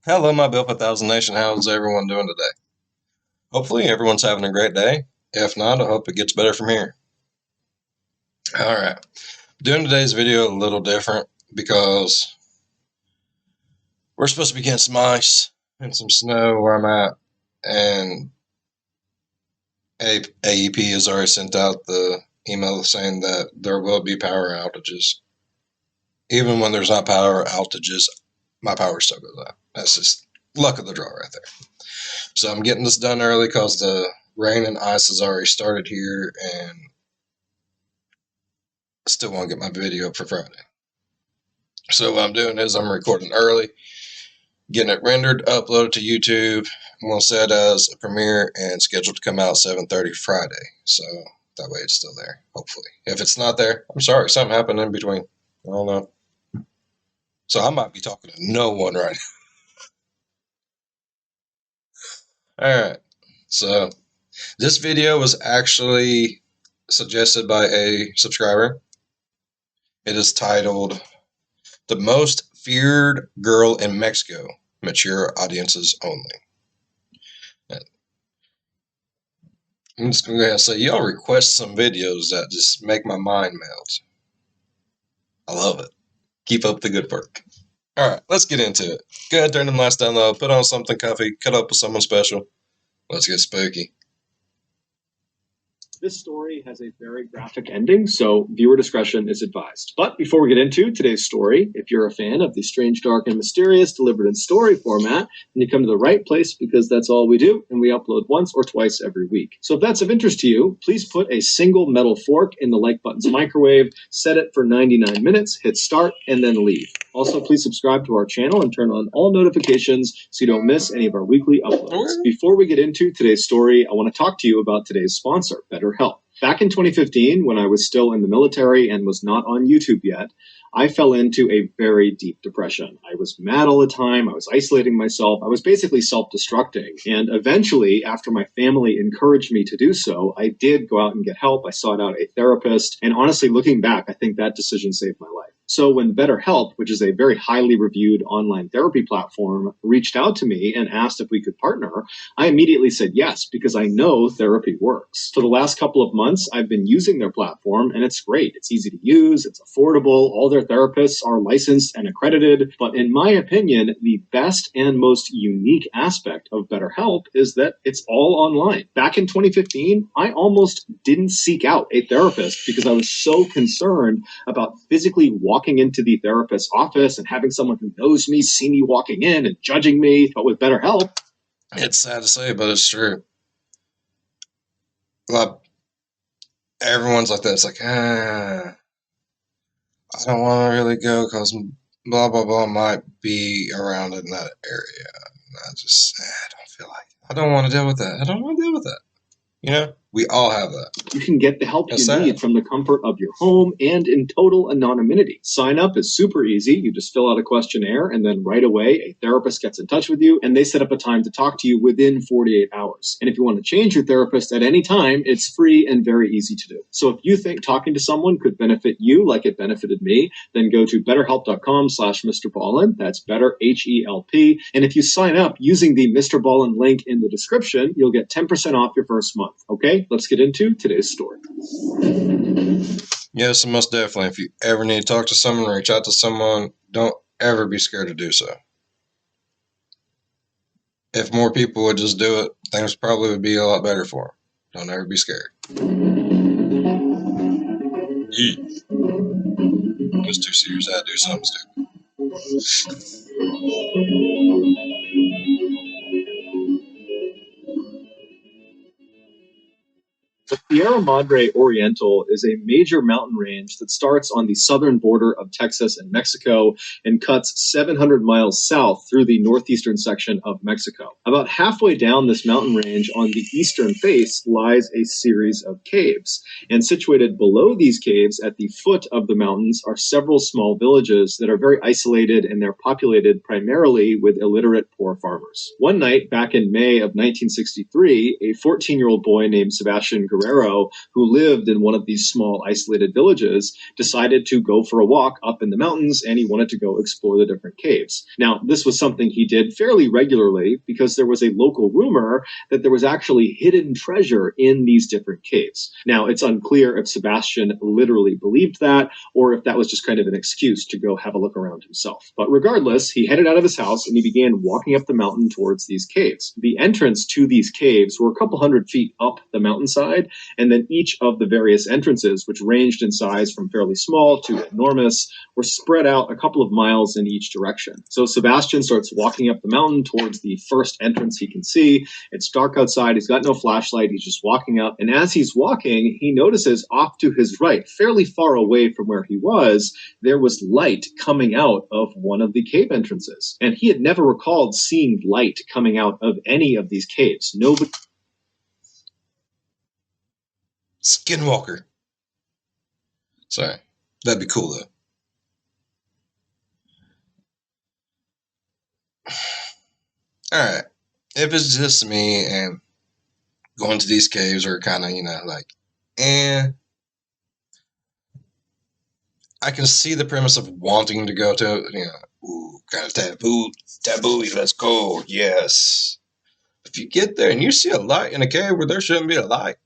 Hello, my Built 1000 Nation. How's everyone doing today? Hopefully, everyone's having a great day. If not, I hope it gets better from here. All right. Doing today's video a little different because we're supposed to be getting some ice and some snow where I'm at, and AEP has already sent out the email saying that there will be power outages. Even when there's not power outages, my power still goes out. That's just luck of the draw right there. So I'm getting this done early because the rain and ice has already started here, and I still want to get my video up for Friday. So what I'm doing is I'm recording early, getting it rendered, uploaded to YouTube. I'm going to set as a premiere and scheduled to come out 7:30 Friday. So that way it's still there, hopefully. If it's not there, I'm sorry. Something happened in between. I don't know. So I might be talking to no one right now. All right. So this video was actually suggested by a subscriber. It is titled, "The Most Feared Girl in Mexico, Mature Audiences Only." I'm just going to go ahead and say, y'all request some videos that just make my mind melt. I love it. Keep up the good work. All right, let's get into it. Go ahead, turn the lights down low, put on something comfy, cut up with someone special. Let's get spooky. This story has a very graphic ending, so viewer discretion is advised. But before we get into today's story, if you're a fan of the strange, dark, and mysterious delivered in story format, then you come to the right place because that's all we do, and we upload once or twice every week. So if that's of interest to you, please put a single metal fork in the like button's microwave, set it for 99 minutes, hit start, and then leave. Also, please subscribe to our channel and turn on all notifications so you don't miss any of our weekly uploads. Before we get into today's story, I want to talk to you about today's sponsor, BetterHelp. Back in 2015, when I was still in the military and was not on YouTube yet, I fell into a very deep depression. I was mad all the time. I was isolating myself. I was basically self-destructing. And eventually, after my family encouraged me to do so, I did go out and get help. I sought out a therapist. And honestly, looking back, I think that decision saved my life. So when BetterHelp, which is a very highly reviewed online therapy platform, reached out to me and asked if we could partner, I immediately said yes, because I know therapy works. For the last couple of months, I've been using their platform, and it's great. It's easy to use. It's affordable. All their therapists are licensed and accredited. But in my opinion, the best and most unique aspect of BetterHelp is that it's all online. Back in 2015, I almost didn't seek out a therapist because I was so concerned about physically walking into the therapist's office and having someone who knows me see me walking in and judging me. But with BetterHelp, it's sad to say, but it's true. Like, everyone's like that. It's like, I don't want to really go because blah, blah, blah might be around in that area. I don't feel like it. I don't want to deal with that. I don't want to deal with that. You know, we all have that. You can get the help you need from the comfort of your home and in total anonymity. Sign up is super easy. You just fill out a questionnaire, and then right away, a therapist gets in touch with you, and they set up a time to talk to you within 48 hours. And if you want to change your therapist at any time, it's free and very easy to do. So if you think talking to someone could benefit you like it benefited me, then go to betterhelp.com/MrBallen. That's better, H-E-L-P. And if you sign up using the Mr. Ballen link in the description, you'll get 10% off your first month. Okay, let's get into today's story. Yes, most definitely. If you ever need to talk to someone or reach out to someone, don't ever be scared to do so. If more people would just do it, things probably would be a lot better for them. Don't ever be scared. It's too serious. I had to do something stupid. The Sierra Madre Oriental is a major mountain range that starts on the southern border of Texas and Mexico and cuts 700 miles south through the northeastern section of Mexico. About halfway down this mountain range on the eastern face lies a series of caves, and situated below these caves at the foot of the mountains are several small villages that are very isolated, and they're populated primarily with illiterate poor farmers. One night back in May of 1963, a 14-year-old boy named Sebastian Guerrero Guerrero, who lived in one of these small isolated villages, decided to go for a walk up in the mountains, and he wanted to go explore the different caves. Now, this was something he did fairly regularly because there was a local rumor that there was actually hidden treasure in these different caves. Now, it's unclear if Sebastian literally believed that or if that was just kind of an excuse to go have a look around himself. But regardless, he headed out of his house and he began walking up the mountain towards these caves. The entrance to these caves were a couple hundred feet up the mountainside, and then each of the various entrances, which ranged in size from fairly small to enormous, were spread out a couple of miles in each direction. So Sebastian starts walking up the mountain towards the first entrance he can see. It's dark outside. He's got no flashlight. He's just walking up. And as he's walking, he notices off to his right, fairly far away from where he was, there was light coming out of one of the cave entrances. And he had never recalled seeing light coming out of any of these caves. Nobody. Skinwalker. Sorry. That'd be cool, though. Alright. If it's just me and going to these caves are kind of, like, I can see the premise of wanting to go to, ooh, kind of taboo, let's go, yes. If you get there and you see a light in a cave where there shouldn't be a light,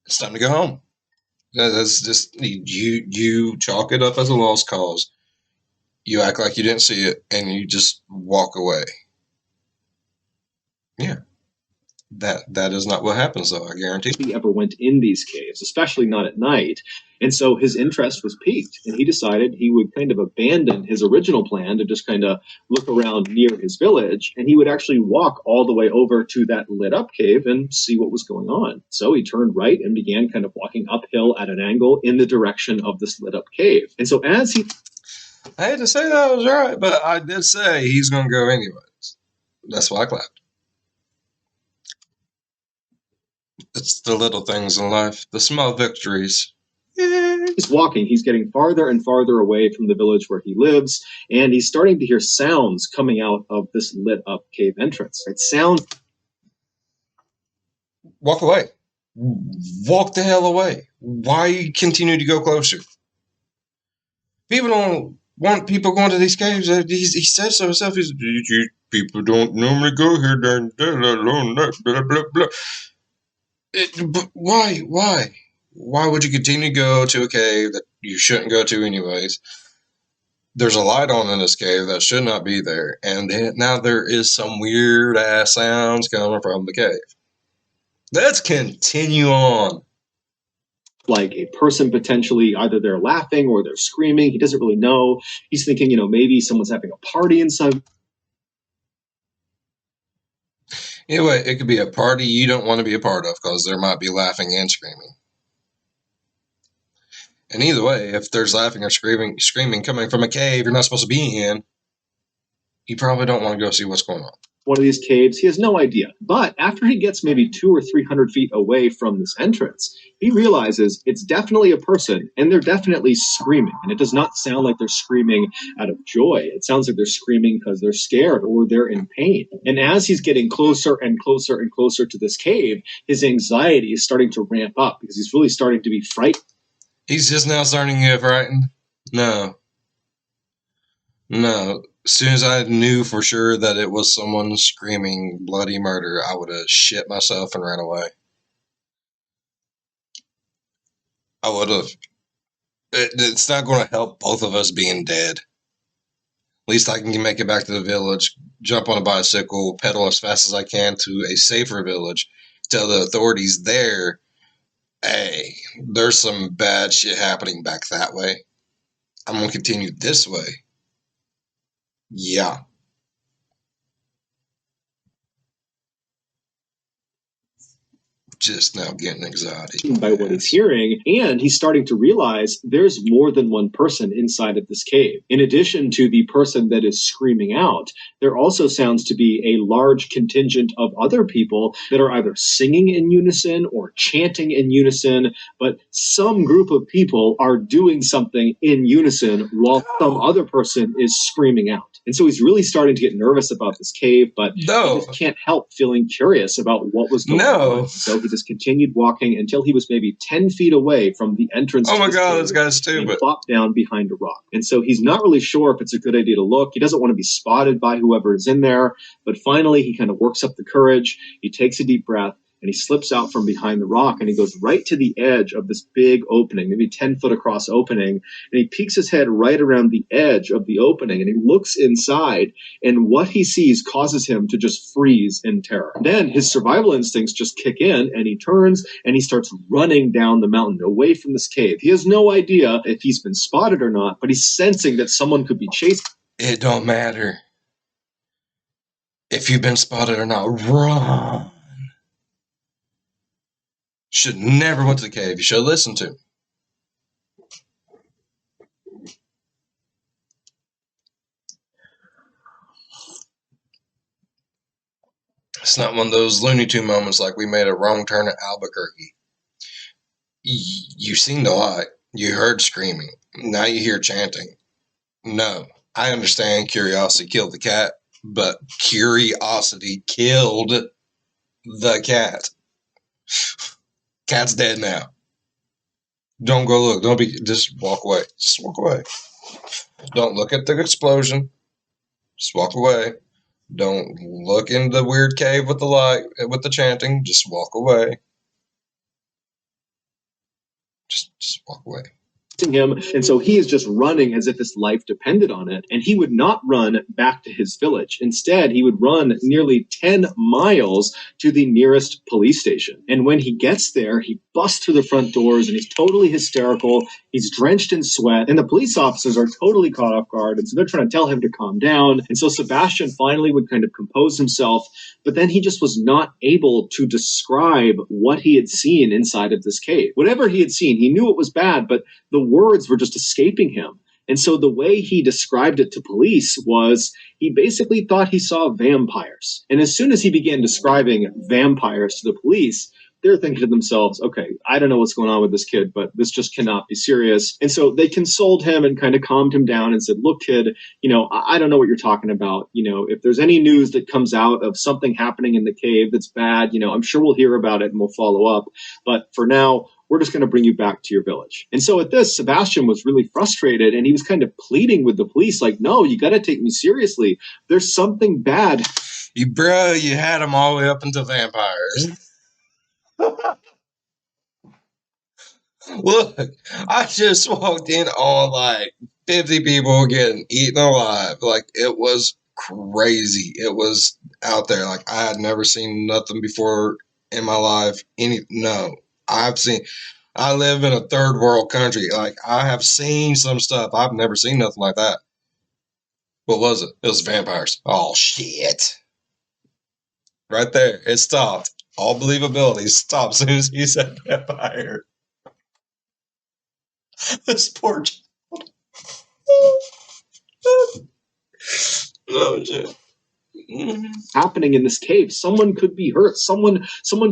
it's time to go home. That's just, you chalk it up as a lost cause. You act like you didn't see it, and you just walk away. Yeah. That is not what happens, though, I guarantee. He ever went in these caves, especially not at night. And so his interest was piqued, and he decided he would kind of abandon his original plan to just kind of look around near his village, and he would actually walk all the way over to that lit up cave and see what was going on. So he turned right and began kind of walking uphill at an angle in the direction of this lit up cave. And so as he... I hate to say that I was right, but I did say he's going to go anyways. That's why I clapped. It's the little things in life, the small victories. He's walking, he's getting farther and farther away from the village where he lives, and he's starting to hear sounds coming out of this lit up cave entrance. It sounds... Walk away. Walk the hell away. Why continue to go closer? People don't want people going to these caves. He says so himself. People don't normally go here during blah, blah, blah. But why? Why would you continue to go to a cave that you shouldn't go to anyways? There's a light on in this cave that should not be there, and now there is some weird ass sounds coming from the cave. Let's continue on. Like a person potentially, either they're laughing or they're screaming. He doesn't really know. He's thinking, maybe someone's having a party inside. Anyway, it could be a party you don't want to be a part of because there might be laughing and screaming. And either way, if there's laughing or screaming coming from a cave you're not supposed to be in, you probably don't want to go see what's going on. One of these caves, he has no idea. But after he gets maybe 200 or 300 feet away from this entrance, he realizes it's definitely a person, and they're definitely screaming. And it does not sound like they're screaming out of joy. It sounds like they're screaming because they're scared or they're in pain. And as he's getting closer and closer and closer to this cave, his anxiety is starting to ramp up because he's really starting to be frightened. He's just now starting to get frightened? No. As soon as I knew for sure that it was someone screaming bloody murder, I would have shit myself and ran away. I would have. It's not going to help both of us being dead. At least I can make it back to the village, jump on a bicycle, pedal as fast as I can to a safer village, tell the authorities there, hey, there's some bad shit happening back that way. I'm going to continue this way. Yeah. Just now getting anxiety by what he's hearing, and he's starting to realize there's more than one person inside of this cave. In addition to the person that is screaming out, there also sounds to be a large contingent of other people that are either singing in unison or chanting in unison, but some group of people are doing something in unison while some other person is screaming out. And so he's really starting to get nervous about this cave, but he just can't help feeling curious about what was going on. So he just continued walking until he was maybe 10 feet away from the entrance. Oh my God, this guy's stupid. He plopped down behind a rock. And so he's not really sure if it's a good idea to look. He doesn't want to be spotted by whoever is in there. But finally, he kind of works up the courage. He takes a deep breath. And he slips out from behind the rock and he goes right to the edge of this big opening, maybe 10 foot across opening. And he peeks his head right around the edge of the opening and he looks inside. And what he sees causes him to just freeze in terror. Then his survival instincts just kick in and he turns and he starts running down the mountain away from this cave. He has no idea if he's been spotted or not, but he's sensing that someone could be chasing. It don't matter if you've been spotted or not. Run. Should never went to the cave. You should have listened to him. It's not one of those Looney Tune moments like we made a wrong turn at Albuquerque. You've seen the light. You heard screaming. Now you hear chanting. No, I understand curiosity killed the cat, but curiosity killed the cat. Cat's dead now. Don't go look. Don't be. Just walk away. Just walk away. Don't look at the explosion. Just walk away. Don't look in the weird cave with the light, with the chanting. Just walk away. Just walk away. Him, and so he is just running as if his life depended on it, and he would not run back to his village. Instead, he would run nearly 10 miles to the nearest police station. And when he gets there, he busts through the front doors and he's totally hysterical. He's drenched in sweat, and the police officers are totally caught off guard, and so they're trying to tell him to calm down. And so Sebastian finally would kind of compose himself, but then he just was not able to describe what he had seen inside of this cave. Whatever he had seen, he knew it was bad, but the words were just escaping him. And so the way he described it to police was he basically thought he saw vampires. And as soon as he began describing vampires to the police, they're thinking to themselves, okay, I don't know what's going on with this kid, but this just cannot be serious. And so they consoled him and kind of calmed him down and said, look, kid, I don't know what you're talking about. If there's any news that comes out of something happening in the cave that's bad, I'm sure we'll hear about it and we'll follow up. But for now, we're just going to bring you back to your village. And so at this, Sebastian was really frustrated and he was kind of pleading with the police like, no, you got to take me seriously. There's something bad. You had them all the way up into vampires. Look, I just walked in on like 50 people getting eaten alive. Like, it was crazy. It was out there. Like, I had never seen nothing before in my life. I live in a third world country. Like, I have seen some stuff. I've never seen nothing like that. What was it? It was vampires. Oh, shit. Right there. It stopped. All believability stopped as soon as he said vampire. This poor child. Oh, shit. Happening in this cave. Someone could be hurt. Someone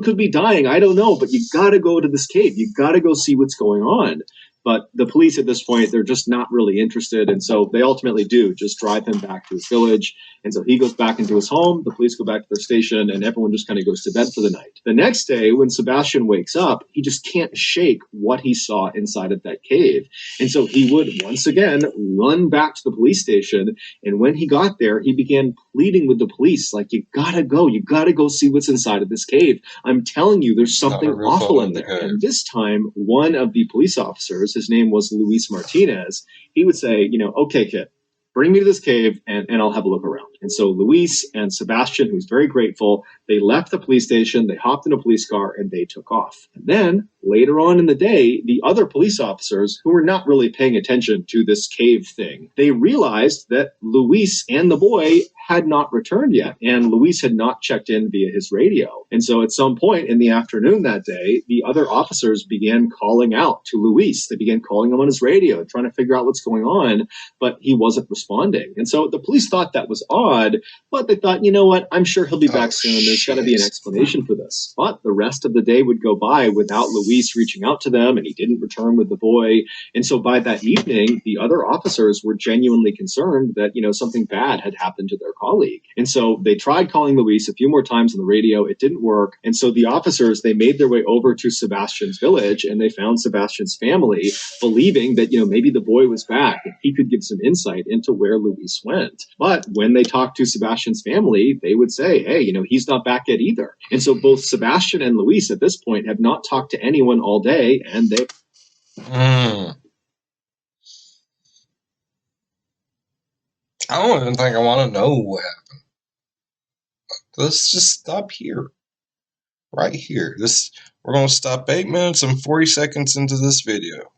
could be dying. I don't know, but you got to go to this cave. You got to go see what's going on. But the police at this point, they're just not really interested. And so they ultimately do just drive him back to his village. And so he goes back into his home. The police go back to their station and everyone just kind of goes to bed for the night. The next day, when Sebastian wakes up, he just can't shake what he saw inside of that cave. And so he would once again run back to the police station. And when he got there, he began pleading with the police, like, you gotta go see what's inside of this cave. I'm telling you, there's something awful in there. And this time, one of the police officers, his name was Luis Martinez, he would say, okay, kid, bring me to this cave and I'll have a look around. And so Luis and Sebastian, who's very grateful, they left the police station, they hopped in a police car, and they took off. And then later on in the day, the other police officers, who were not really paying attention to this cave thing, they realized that Luis and the boy had not returned yet, and Luis had not checked in via his radio. And so at some point in the afternoon that day, the other officers began calling out to Luis. They began calling him on his radio, trying to figure out what's going on, but he wasn't responding. And so the police thought that was odd. God, but they thought, you know what, I'm sure he'll be back soon. There's got to be an shit. explanation for this. But the rest of the day would go by without Luis reaching out to them, and he didn't return with the boy. And so by that evening, the other officers were genuinely concerned that, something bad had happened to their colleague. And so they tried calling Luis a few more times on the radio. It didn't work. And so the officers, they made their way over to Sebastian's village, and they found Sebastian's family, believing that, maybe the boy was back and he could give some insight into where Luis went. But when they talked to Sebastian's family, they would say, hey, he's not back yet either. And so both Sebastian and Luis at this point have not talked to anyone all day, and they... I don't even think I want to know what happened. Let's just stop here. Right here. We're going to stop 8 minutes and 40 seconds into this video.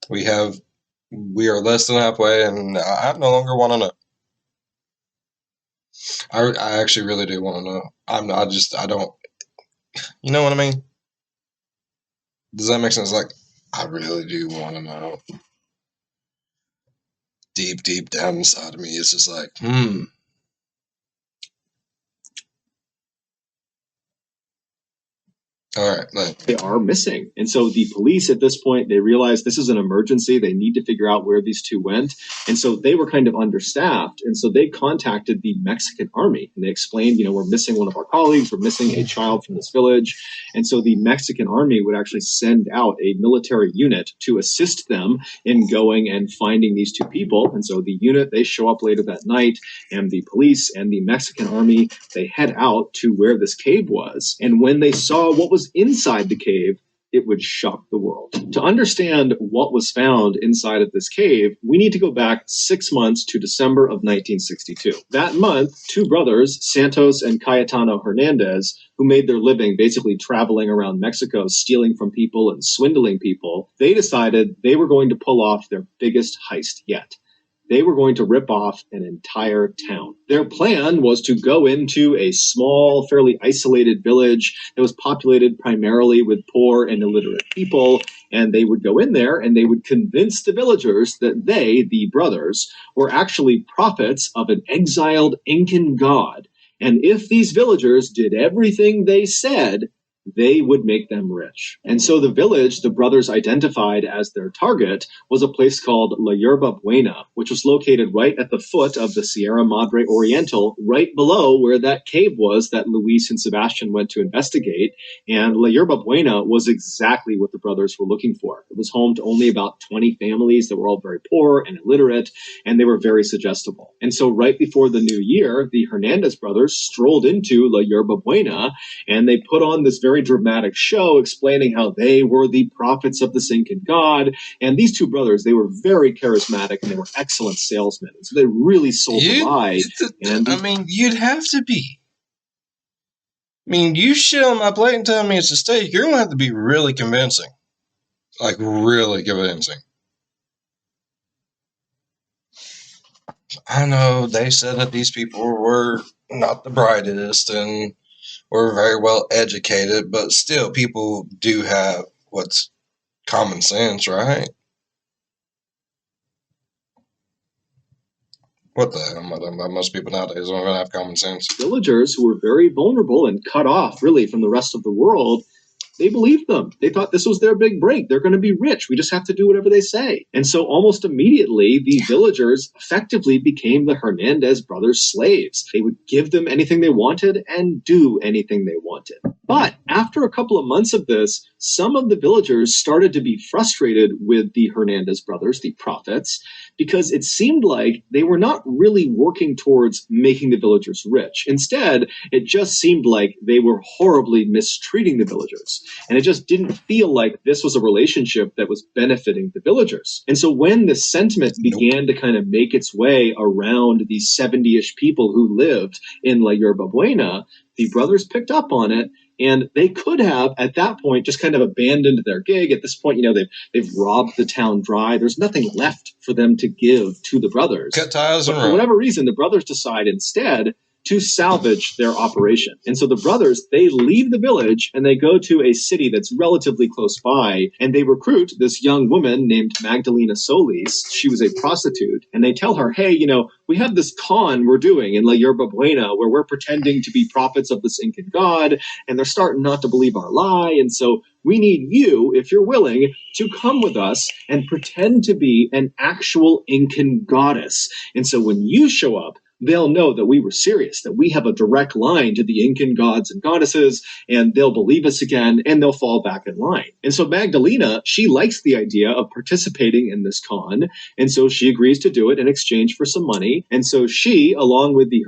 We are less than halfway, and I no longer want to know. I actually really do want to know. I don't, you know what I mean? Does that make sense? Like, I really do want to know. Deep, deep down inside of me, it's just like, All right. They are missing. And so the police at this point, they realize this is an emergency. They need to figure out where these two went. And so they were kind of understaffed. And so they contacted the Mexican army, and they explained, we're missing one of our colleagues. We're missing a child from this village. And so the Mexican army would actually send out a military unit to assist them in going and finding these two people. And so the unit, they show up later that night, and the police and the Mexican army, they head out to where this cave was. And when they saw what was inside the cave, it would shock the world. To understand what was found inside of this cave, we need to go back 6 months to December of 1962. That month, two brothers, Santos and Cayetano Hernandez, who made their living basically traveling around Mexico, stealing from people and swindling people, they decided they were going to pull off their biggest heist yet. They were going to rip off an entire town. Their plan was to go into a small, fairly isolated village that was populated primarily with poor and illiterate people, and they would go in there and they would convince the villagers that they, the brothers, were actually prophets of an exiled Incan god. And if these villagers did everything they said, they would make them rich. And so the village the brothers identified as their target was a place called La Yerba Buena, which was located right at the foot of the Sierra Madre Oriental, right below where that cave was that Luis and Sebastian went to investigate. And La Yerba Buena was exactly what the brothers were looking for. It was home to only about 20 families that were all very poor and illiterate, and they were very suggestible. And so right before the new year, the Hernandez brothers strolled into La Yerba Buena, and they put on this very dramatic show explaining how they were the prophets of the Incan god. And these two brothers, they were very charismatic and they were excellent salesmen. So they really sold the lie. You'd have to be. You shit on my plate and tell me it's a steak, you're going to have to be really convincing. Like, really convincing. I know they said that these people were not the brightest and were very well educated, but still, people do have what's common sense, right? What the hell? Most people nowadays don't even have common sense. Villagers who were very vulnerable and cut off, really, from the rest of the world, they believed them. They thought this was their big break. They're going to be rich. We just have to do whatever they say. And so almost immediately, the villagers effectively became the Hernandez brothers' slaves. They would give them anything they wanted and do anything they wanted. But after a couple of months of this, some of the villagers started to be frustrated with the Hernandez brothers, the prophets, because it seemed like they were not really working towards making the villagers rich. Instead, it just seemed like they were horribly mistreating the villagers. And it just didn't feel like this was a relationship that was benefiting the villagers. And so when this sentiment began to kind of make its way around the 70-ish people who lived in La Yerba Buena, the brothers picked up on it. And they could have, at that point, just kind of abandoned their gig. At this point, they've robbed the town dry. There's nothing left for them to give to the brothers. Cut ties but and for whatever reason, the brothers decide instead to salvage their operation. And so the brothers, they leave the village and they go to a city that's relatively close by, and they recruit this young woman named Magdalena Solis. She was a prostitute, and they tell her, hey, we have this con we're doing in La Yerba Buena where we're pretending to be prophets of this Incan god, and they're starting not to believe our lie, and so we need you, if you're willing, to come with us and pretend to be an actual Incan goddess. And so when you show up, they'll know that we were serious, that we have a direct line to the Incan gods and goddesses, and they'll believe us again, and they'll fall back in line. And so Magdalena, she likes the idea of participating in this con, and so she agrees to do it in exchange for some money. And so she, along with the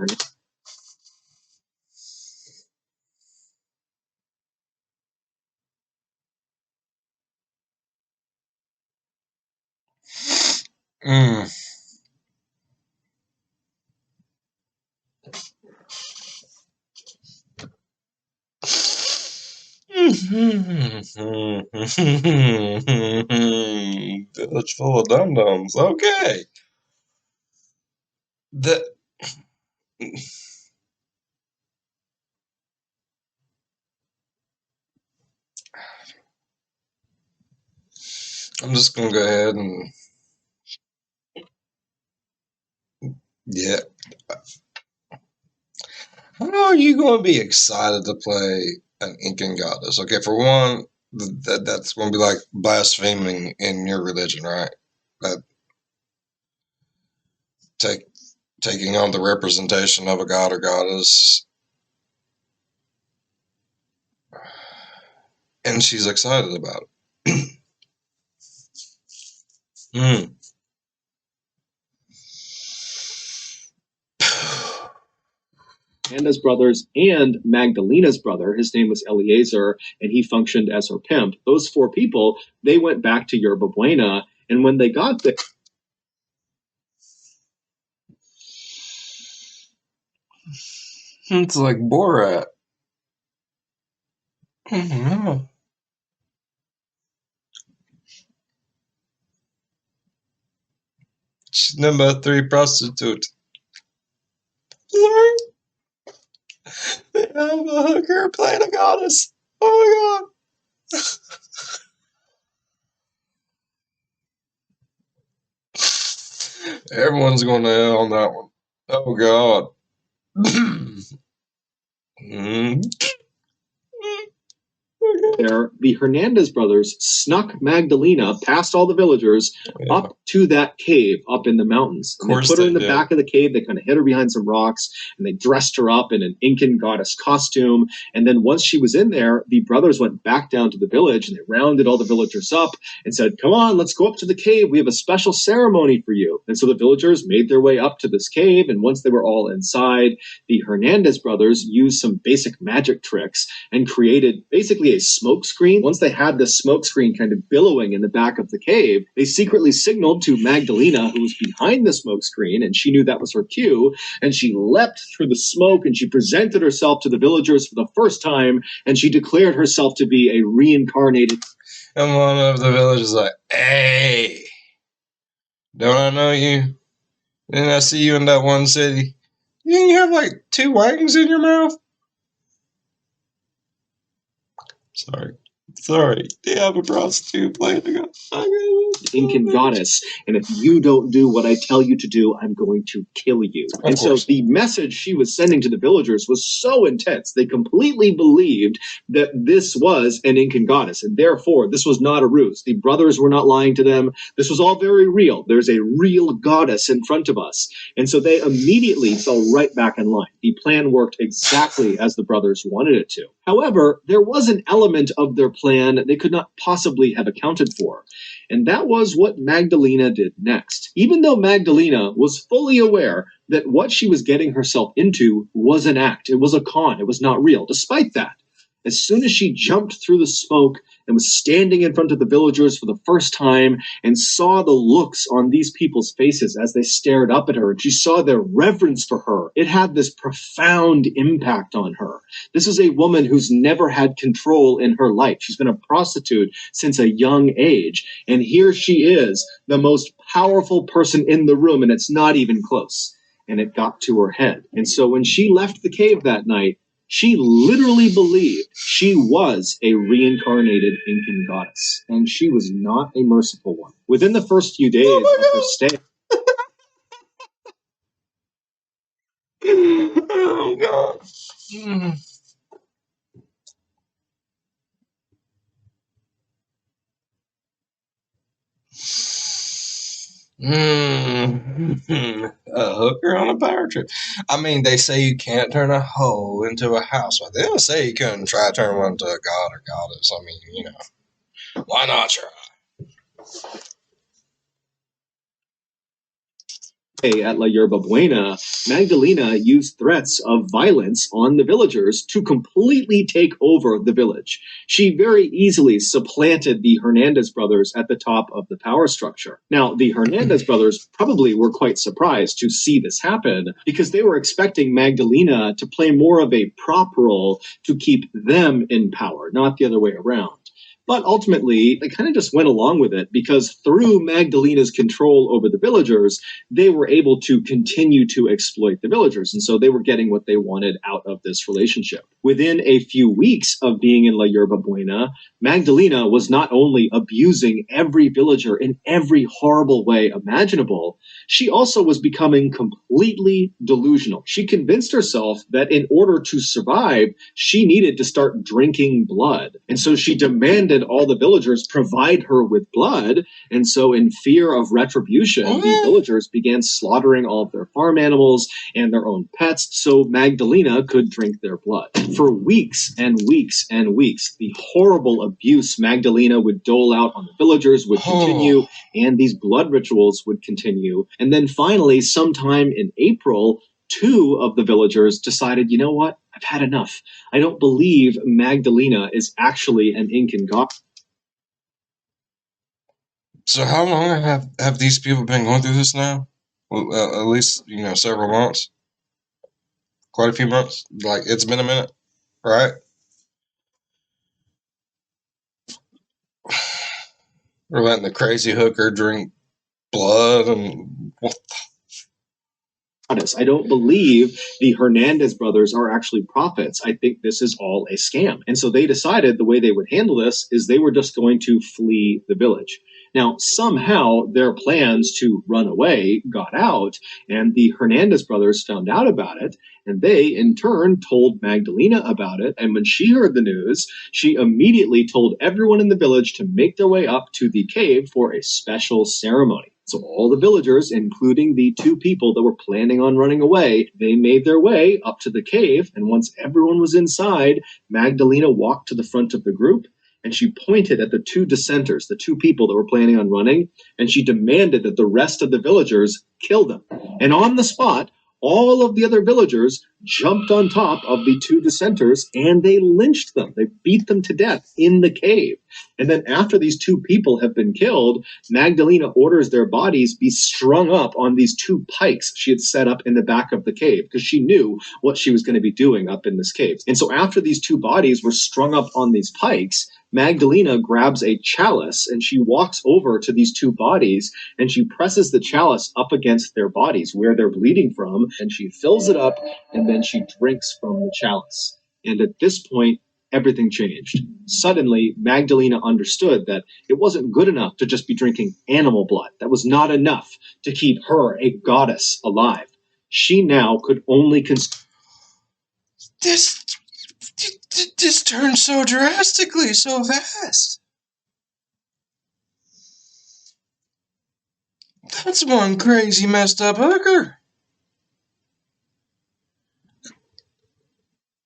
Village full of dum-dums. Okay. I'm just gonna go ahead and yeah. How are you going to be excited to play an Incan goddess? Okay, for one, that's going to be like blaspheming in your religion, right? That taking on the representation of a god or goddess, and she's excited about it. Hernandez brothers and Magdalena's brother, his name was Eliezer, and he functioned as her pimp. Those four people, they went back to Yerba Buena, and when they got there, It's like Borat. Oh, she's number 3 prostitute. Sorry. They have a hooker playing a goddess. Oh my god. Everyone's going to hell on that one. Oh god. there, the Hernandez brothers snuck Magdalena past all the villagers up to that cave up in the mountains. And they put her in the back of the cave. They kind of hid her behind some rocks, and they dressed her up in an Incan goddess costume. And then once she was in there, the brothers went back down to the village, and they rounded all the villagers up and said, come on, let's go up to the cave. We have a special ceremony for you. And so the villagers made their way up to this cave, and once they were all inside, the Hernandez brothers used some basic magic tricks and created basically a smoke screen. Once they had this smoke screen kind of billowing in the back of the cave, they secretly signaled to Magdalena, who was behind the smoke screen, and she knew that was her cue, and she leapt through the smoke, and she presented herself to the villagers for the first time, and she declared herself to be a reincarnated. And one of the villagers like, hey, don't I know you? Didn't I see you in that one city? Didn't you have like 2 wings in your mouth? Sorry. They have a prostitute playing the Incan goddess, and if you don't do what I tell you to do, I'm going to kill you. And so the message she was sending to the villagers was so intense, they completely believed that this was an Incan goddess, and therefore this was not a ruse. The brothers were not lying to them. This was all very real. There's a real goddess in front of us. And so they immediately fell right back in line. The plan worked exactly as the brothers wanted it to. However, there was an element of their plan they could not possibly have accounted for. And that was what Magdalena did next. Even though Magdalena was fully aware that what she was getting herself into was an act, it was a con, it was not real. Despite that, as soon as she jumped through the smoke and was standing in front of the villagers for the first time and saw the looks on these people's faces as they stared up at her, and she saw their reverence for her, it had this profound impact on her. This is a woman who's never had control in her life. She's been a prostitute since a young age, and here she is, the most powerful person in the room, and it's not even close. and it got to her head. And so when she left the cave that night, she literally believed she was a reincarnated Incan goddess, and she was not a merciful one. Within the first few days of her stay, oh God. A hooker on a power trip. I mean, they say you can't turn a hoe into a house, but they don't say you couldn't try to turn one into a god or goddess. I mean, you know, why not try? at La Yerba Buena, Magdalena used threats of violence on the villagers to completely take over the village. She very easily supplanted the Hernandez brothers at the top of the power structure. Now, the Hernandez brothers probably were quite surprised to see this happen because they were expecting Magdalena to play more of a prop role to keep them in power, not the other way around. But ultimately, they kind of just went along with it because through Magdalena's control over the villagers, they were able to continue to exploit the villagers. And so they were getting what they wanted out of this relationship. Within a few weeks of being in La Yerba Buena, Magdalena was not only abusing every villager in every horrible way imaginable, she also was becoming completely delusional. She convinced herself that in order to survive, she needed to start drinking blood. And so she demanded all the villagers provide her with blood. And so in fear of retribution, the villagers began slaughtering all of their farm animals and their own pets so Magdalena could drink their blood. For weeks and weeks and weeks, the horrible abuse Magdalena would dole out on the villagers would continue, and these blood rituals would continue. And then finally, sometime in April, 2 of the villagers decided, you know what? I've had enough. I don't believe Magdalena is actually an Incan god. So how long have these people been going through this now? Well, at least, you know, several months. Quite a few months. Like, it's been a minute, right? We're letting the crazy hooker drink blood and what the... I don't believe the Hernandez brothers are actually prophets. I think this is all a scam. And so they decided the way they would handle this is they were just going to flee the village. Now, somehow their plans to run away got out, and the Hernandez brothers found out about it, and they, in turn, told Magdalena about it. And when she heard the news, she immediately told everyone in the village to make their way up to the cave for a special ceremony. So all the villagers, including the 2 people that were planning on running away, they made their way up to the cave. And once everyone was inside, Magdalena walked to the front of the group and she pointed at the 2 dissenters, the 2 people that were planning on running, and she demanded that the rest of the villagers kill them. And on the spot, all of the other villagers jumped on top of the 2 dissenters and they lynched them. They beat them to death in the cave. And then after these 2 people have been killed, Magdalena orders their bodies be strung up on these 2 pikes she had set up in the back of the cave because she knew what she was going to be doing up in this cave. And so after these 2 bodies were strung up on these pikes, Magdalena grabs a chalice and she walks over to these 2 bodies and she presses the chalice up against their bodies where they're bleeding from, and she fills it up and then she drinks from the chalice. And at this point, everything changed. Suddenly, Magdalena understood that it wasn't good enough to just be drinking animal blood. That was not enough to keep her, a goddess, alive. She now could only This turned so drastically, so fast. That's one crazy messed up hooker.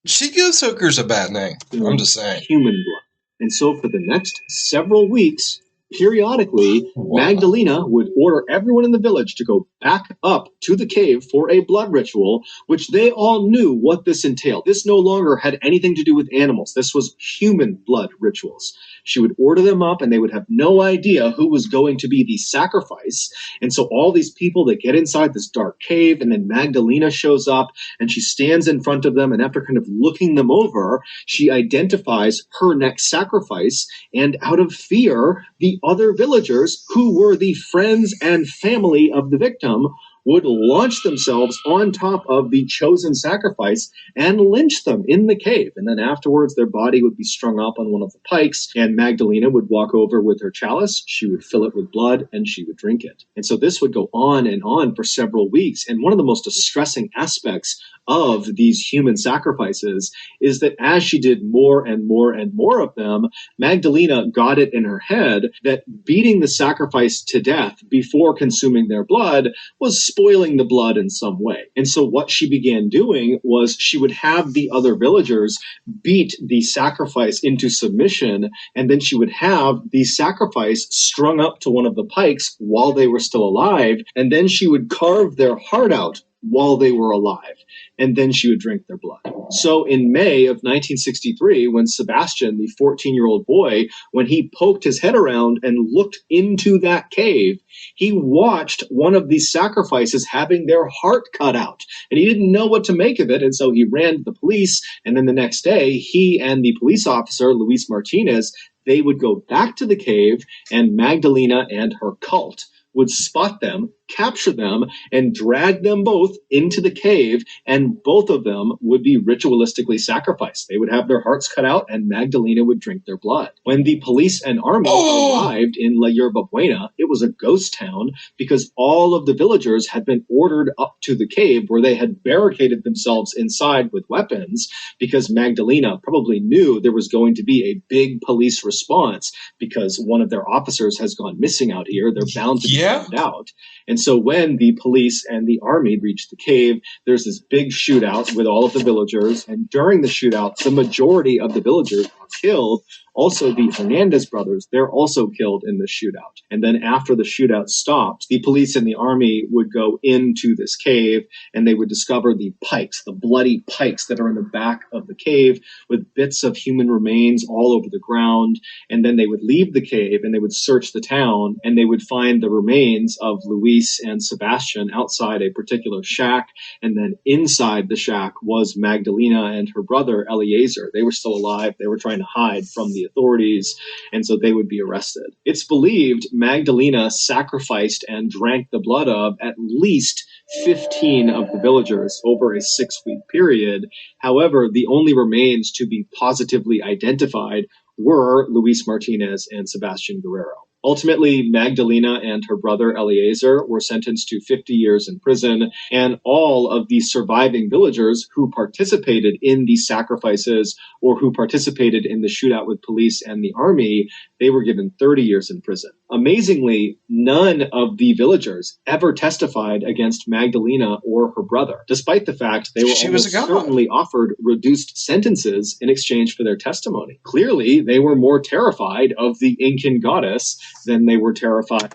She gives hookers a bad name. I'm just saying. Human blood. And so for the next several weeks, periodically, Magdalena would order everyone in the village to go back up to the cave for a blood ritual, which they all knew what this entailed. This no longer had anything to do with animals. This was human blood rituals. She would order them up and they would have no idea who was going to be the sacrifice. And so all these people that get inside this dark cave, and then Magdalena shows up and she stands in front of them, and after kind of looking them over, she identifies her next sacrifice, and out of fear, the other villagers who were the friends and family of the victim would launch themselves on top of the chosen sacrifice and lynch them in the cave. And then afterwards, their body would be strung up on one of the pikes, and Magdalena would walk over with her chalice. She would fill it with blood, and she would drink it. And so this would go on and on for several weeks. And one of the most distressing aspects of these human sacrifices is that as she did more and more and more of them, Magdalena got it in her head that beating the sacrifice to death before consuming their blood was spoiling the blood in some way. And so what she began doing was she would have the other villagers beat the sacrifice into submission, and then she would have the sacrifice strung up to one of the pikes while they were still alive, and then she would carve their heart out while they were alive, and then she would drink their blood. So in May of 1963, when Sebastian, the 14-year-old boy, when he poked his head around and looked into that cave, he watched one of these sacrifices having their heart cut out, and he didn't know what to make of it, and so he ran to the police, and then the next day, he and the police officer, Luis Martinez, they would go back to the cave, and Magdalena and her cult would spot them, capture them, and drag them both into the cave, and both of them would be ritualistically sacrificed. They would have their hearts cut out, and Magdalena would drink their blood. When the police and army arrived in La Yerba Buena, it was a ghost town because all of the villagers had been ordered up to the cave where they had barricaded themselves inside with weapons because Magdalena probably knew there was going to be a big police response because one of their officers has gone missing out here. They're bound to be found out. And so when the police and the army reached the cave, there's this big shootout with all of the villagers. And during the shootout, the majority of the villagers are killed. Also, the Hernandez brothers, they're also killed in the shootout. And then after the shootout stopped, the police and the army would go into this cave and they would discover the pikes, the bloody pikes that are in the back of the cave with bits of human remains all over the ground. And then they would leave the cave and they would search the town and they would find the remains of Luis and Sebastian outside a particular shack. And then inside the shack was Magdalena and her brother Eliezer. They were still alive. They were trying to hide from the authorities, and so they would be arrested. It's believed Magdalena sacrificed and drank the blood of at least 15 of the villagers over a 6-week period. However, the only remains to be positively identified were Luis Martinez and Sebastian Guerrero. Ultimately, Magdalena and her brother Eliezer were sentenced to 50 years in prison, and all of the surviving villagers who participated in these sacrifices or who participated in the shootout with police and the army, they were given 30 years in prison. Amazingly, none of the villagers ever testified against Magdalena or her brother, despite the fact they were almost certainly offered reduced sentences in exchange for their testimony. Clearly, they were more terrified of the Incan goddess than they were terrified.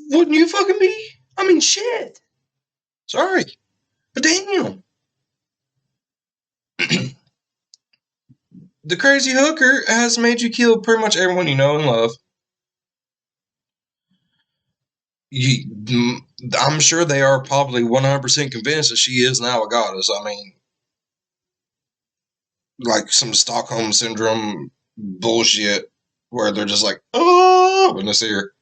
Wouldn't you fucking be? I mean, shit. Sorry. But damn. The crazy hooker has made you kill pretty much everyone you know and love. I'm sure they are probably 100% convinced that she is now a goddess. I mean, like some Stockholm Syndrome bullshit where they're just like, oh, when they see her.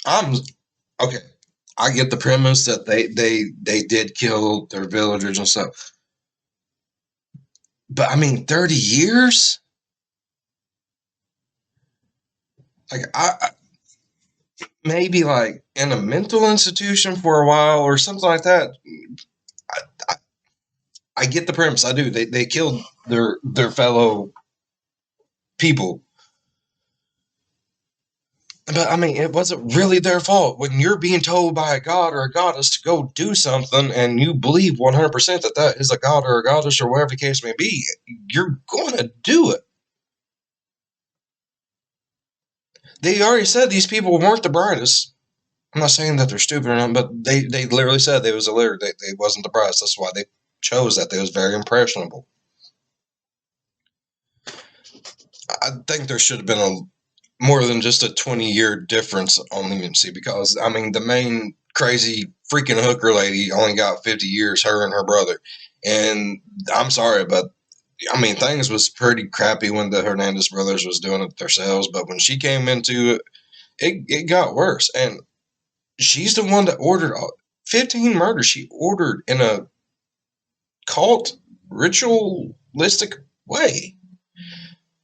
I'm okay. I get the premise that they did kill their villagers and stuff. But I mean, 30 years? Like I maybe like in a mental institution for a while or something like that. I get the premise. I do. They killed their fellow people. But I mean, it wasn't really their fault. When you're being told by a god or a goddess to go do something and you believe 100% that that is a god or a goddess or whatever the case may be, you're going to do it. They already said these people weren't the brightest. I'm not saying that they're stupid or not, but they literally said they wasn't the brightest. That's why they chose that. They was very impressionable. I think there should have been more than just a 20-year difference on leniency because, I mean, the main crazy freaking hooker lady only got 50 years, her and her brother. And I'm sorry, but, I mean, things was pretty crappy when the Hernandez brothers was doing it themselves. But when she came into it got worse. And she's the one that ordered 15 murders. She ordered in a cult ritualistic way.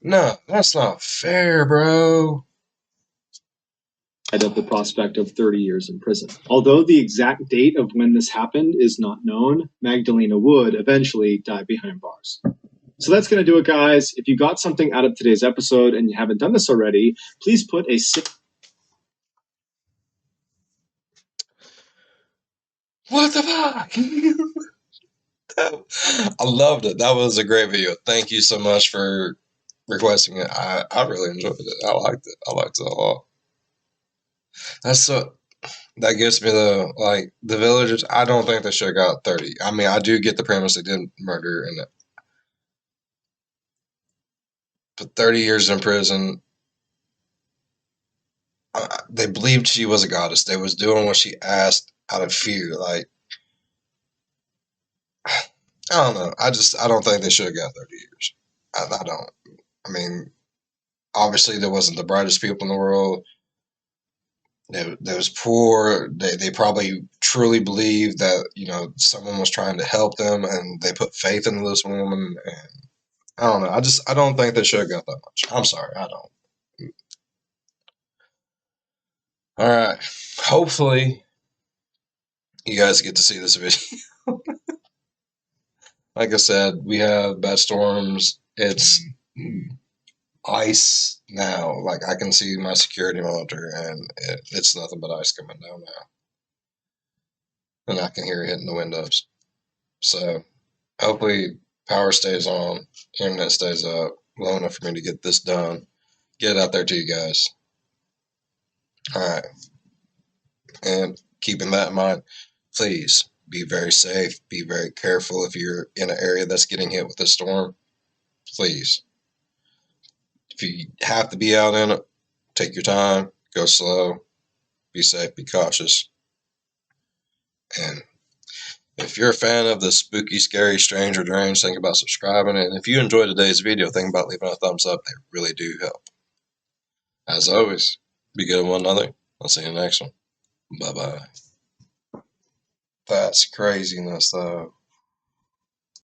No, that's not fair, bro. Of the prospect of 30 years in prison. Although the exact date of when this happened is not known, Magdalena would eventually die behind bars. So that's going to do it, guys. If you got something out of today's episode and you haven't done this already, please put a What the fuck? I loved it. That was a great video. Thank you so much for requesting it. I really enjoyed it. I liked it. I liked it a lot. That's so. That gets me though. Like the villagers, I don't think they should have got 30. I mean, I do get the premise they did murder, and but 30 years in prison. They believed she was a goddess. They was doing what she asked out of fear. Like I don't know. I don't think they should have got 30 years. I don't. I mean, obviously there wasn't the brightest people in the world. They was poor. They probably truly believed that someone was trying to help them, and they put faith in this woman. And I don't know. I don't think they should have got that much. I'm sorry. I don't. All right. Hopefully, you guys get to see this video. Like I said, we have bad storms. It's ice now. Like I can see my security monitor, and it's nothing but ice coming down now, and I can hear it hitting the windows. So hopefully, power stays on, internet stays up long enough for me to get this done. Get it out there to you guys. All right, and keeping that in mind, please be very safe. Be very careful if you're in an area that's getting hit with a storm. Please. If you have to be out in it, take your time, go slow, be safe, be cautious. And if you're a fan of the spooky, scary, strange, or deranged, think about subscribing. And if you enjoyed today's video, think about leaving a thumbs up. They really do help. As always, be good to one another. I'll see you in the next one. Bye-bye. That's craziness, though.